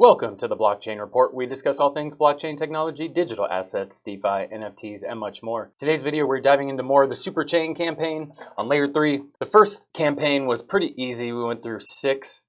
Welcome to the Blockchain Report. We discuss all things blockchain technology, digital assets, DeFi, NFTs, and much more. Today's video, we're diving into more of the Superchain campaign on Layer 3. The first campaign was pretty easy. We went through six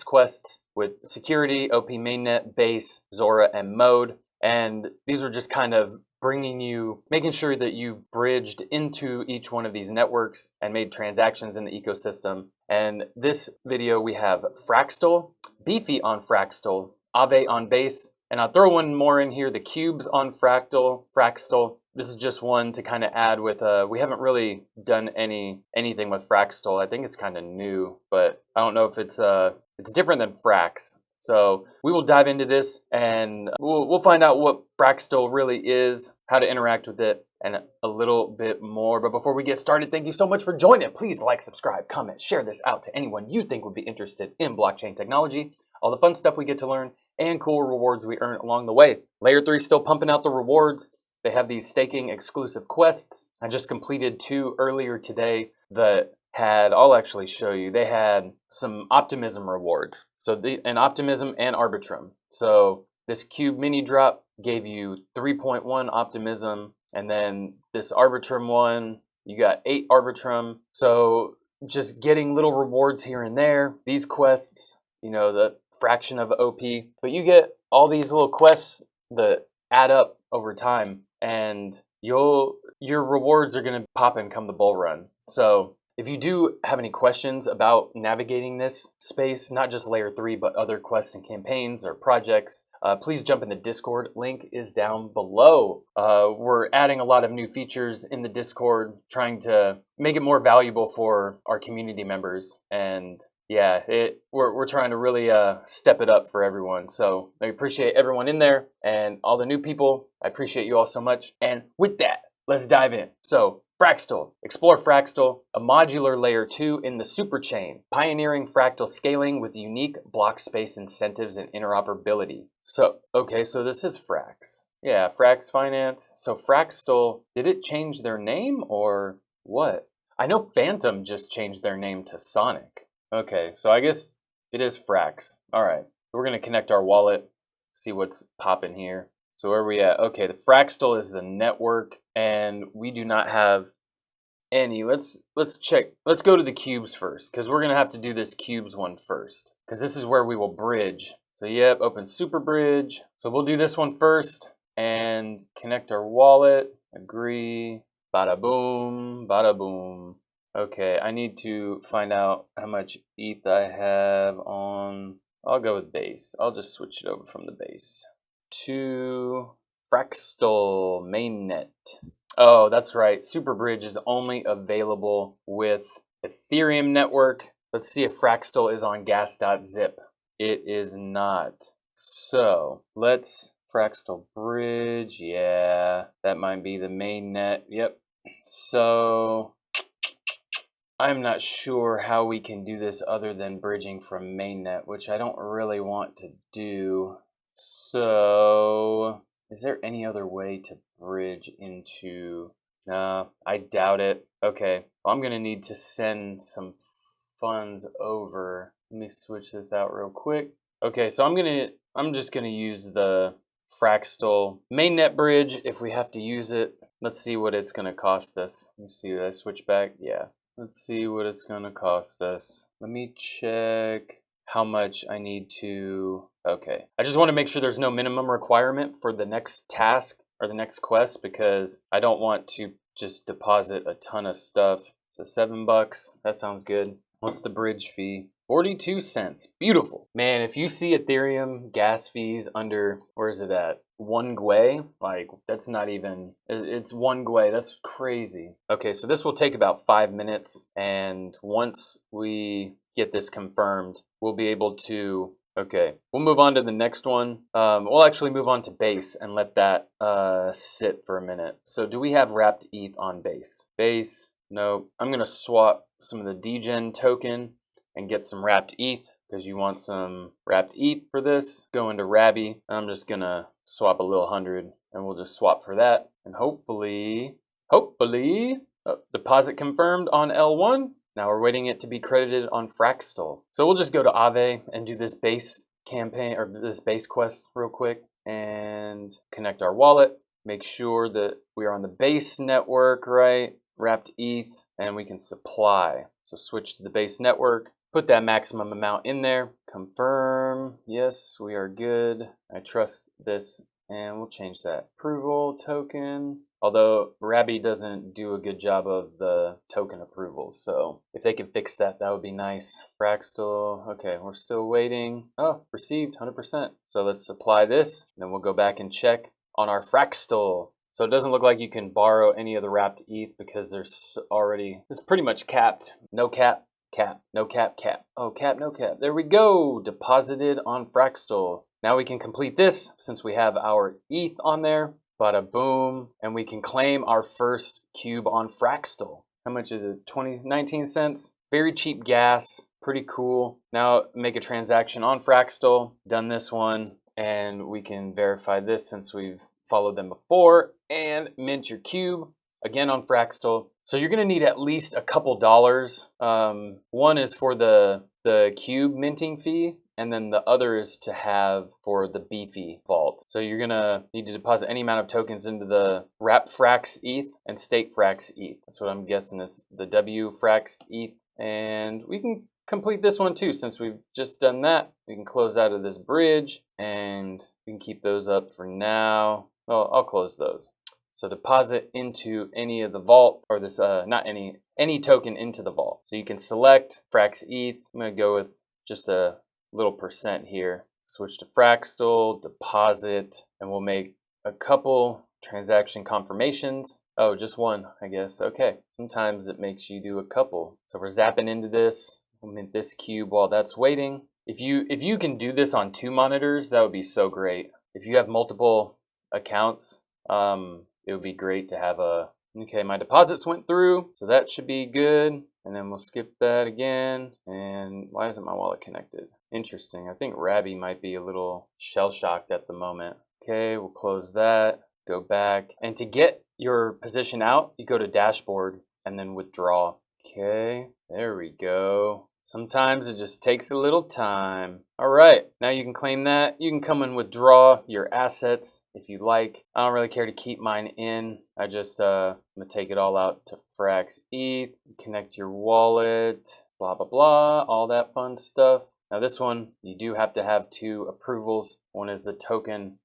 quests with security, OP mainnet, base, Zora, and mode. And these are just kind of making sure that you bridged into each one of these networks and made transactions in the ecosystem. And this video, we have Fraxtal, Beefy on Fraxtal, Aave on base, and I'll throw one more in here, the cubes on Fraxtal. This is just one to kind of add with, we haven't really done anything with Fraxtal. I think it's kind of new, but I don't know if it's different than Frax. So we will dive into this and we'll find out what Fraxtal really is, how to interact with it, and a little bit more. But before we get started, thank you so much for joining. Please like, subscribe, comment, share this out to anyone you think would be interested in blockchain technology, all the fun stuff we get to learn, and cool rewards we earn along the way. Layer 3 is still pumping out the rewards. They have these staking exclusive quests. I just completed 2 earlier today that I'll actually show you, they had some optimism rewards. So an optimism and arbitrum. So this cube mini drop gave you 3.1 optimism, and then this arbitrum one, you got 8 arbitrum. So just getting little rewards here and there. These quests, you know, the fraction of OP, but you get all these little quests that add up over time, and your rewards are gonna pop in come the bull run. So if you do have any questions about navigating this space, not just Layer 3, but other quests and campaigns or projects, please jump in the Discord. Link is down below. We're adding a lot of new features in the Discord, trying to make it more valuable for our community members. And yeah, we're trying to really step it up for everyone. So I appreciate everyone in there and all the new people. I appreciate you all so much. And with that, let's dive in. So Fraxtal. Explore Fraxtal, a modular layer 2 in the Superchain, pioneering fractal scaling with unique block space incentives and interoperability. So this is Frax. Yeah, Frax Finance. So Fraxtal, did it change their name or what? I know Phantom just changed their name to Sonic. Okay, so I guess it is Frax. All right, we're gonna connect our wallet, see what's popping here. So where are we at? Okay, the Fraxtal is the network, and we do not have any. Let's check. Let's go to the cubes first, because we're gonna have to do this cubes one first, because this is where we will bridge. So yep, open super bridge. So we'll do this one first and connect our wallet. Agree. Bada boom, bada boom. Okay, I need to find out how much ETH I have on. I'll go with base. I'll just switch it over from the base to Fraxtal mainnet. Oh, that's right. Superbridge is only available with Ethereum network. Let's see if Fraxtal is on gas.zip. It is not. So let's Fraxtal bridge. Yeah, that might be the mainnet. Yep. So I'm not sure how we can do this other than bridging from mainnet, which I don't really want to do. So is there any other way to bridge into? I doubt it. Okay, well, I'm gonna need to send some funds over. Let me switch this out real quick. Okay, so I'm just gonna use the Fraxtal mainnet bridge if we have to use it. Let's see what it's gonna cost us. Let me see, did I switch back? Yeah. Let's see what it's gonna cost us. Let me check how much I need to. Okay, I just want to make sure there's no minimum requirement for the next task or the next quest, because I don't want to just deposit a ton of stuff. So $7, that sounds good. What's the bridge fee? 42 cents. Beautiful. Man, if you see Ethereum gas fees under, where is it at? 1 Gwei, like that's not even, it's 1 Gwei, that's crazy. Okay, so this will take about 5 minutes, and once we get this confirmed, we'll be able to, okay, we'll move on to the next one. We'll actually move on to base and let that sit for a minute. So do we have wrapped ETH on base? Base, no. I'm gonna swap some of the degen token and get some wrapped ETH, because you want some wrapped ETH for this. Go into Rabby, and I'm just gonna swap a little 100, and we'll just swap for that. And hopefully, deposit confirmed on L1. Now we're waiting it to be credited on Fraxtal. So we'll just go to Aave and do this base campaign or this base quest real quick and connect our wallet. Make sure that we are on the base network, right? Wrapped ETH, and we can supply. So switch to the base network, put that maximum amount in there, confirm, yes, we are good. I trust this, and we'll change that. Approval token. Although Rabby doesn't do a good job of the token approvals, so if they can fix that, that would be nice. Fraxtal, okay, we're still waiting. Oh, received 100%. So let's apply this, then we'll go back and check on our Fraxtal. So it doesn't look like you can borrow any of the wrapped ETH because there's already, it's pretty much capped. No cap, cap, no cap, cap. Oh, cap, no cap. There we go, deposited on Fraxtal. Now we can complete this since we have our ETH on there. Bada boom, and we can claim our first cube on Fraxtal. How much is it? 19 cents. Very cheap gas, pretty cool. Now make a transaction on Fraxtal. Done this one, and we can verify this since we've followed them before, and mint your cube again on Fraxtal. So you're gonna need at least a couple dollars. One is for the cube minting fee, and then the other is to have for the Beefy vault. So you're gonna need to deposit any amount of tokens into the wrap Frax ETH and stake Frax ETH. That's what I'm guessing is the W Frax ETH. And we can complete this one too, since we've just done that. We can close out of this bridge and we can keep those up for now. Well, I'll close those. So deposit into any of the vault, or this, not any token into the vault. So you can select Frax ETH. I'm gonna go with just a little percent here. Switch to Fraxtal, deposit, and we'll make a couple transaction confirmations. Oh, just one, I guess. Okay, sometimes it makes you do a couple. So we're zapping into this. We'll mint this cube while that's waiting. If you can do this on 2 monitors, that would be so great. If you have multiple accounts, it would be great to have a, okay, my deposits went through, so that should be good. And then we'll skip that again. And why isn't my wallet connected? Interesting. I think Rabby might be a little shell-shocked at the moment. Okay, we'll close that, go back. And to get your position out, you go to dashboard and then withdraw. Okay, there we go. Sometimes it just takes a little time. All right, now you can claim that. You can come and withdraw your assets if you like. I don't really care to keep mine in. I just, I'm gonna take it all out to Frax ETH, connect your wallet, blah, blah, blah, all that fun stuff. Now this one, you do have to have 2 approvals. One is the token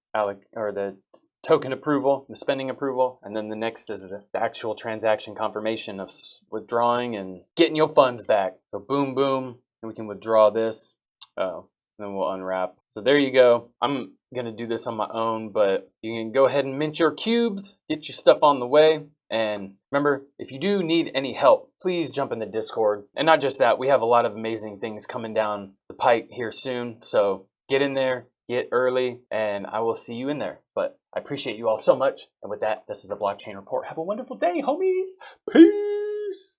token approval, the spending approval, and then the next is the actual transaction confirmation of withdrawing and getting your funds back. So boom, boom, and we can withdraw this. Oh, and then we'll unwrap. So there you go. I'm gonna do this on my own, but you can go ahead and mint your cubes, get your stuff on the way. And remember, if you do need any help, please jump in the Discord. And not just that, we have a lot of amazing things coming down the pike here soon. So get in there, get early, and I will see you in there. But I appreciate you all so much. And with that, this is the Blockchain Report. Have a wonderful day, homies. Peace.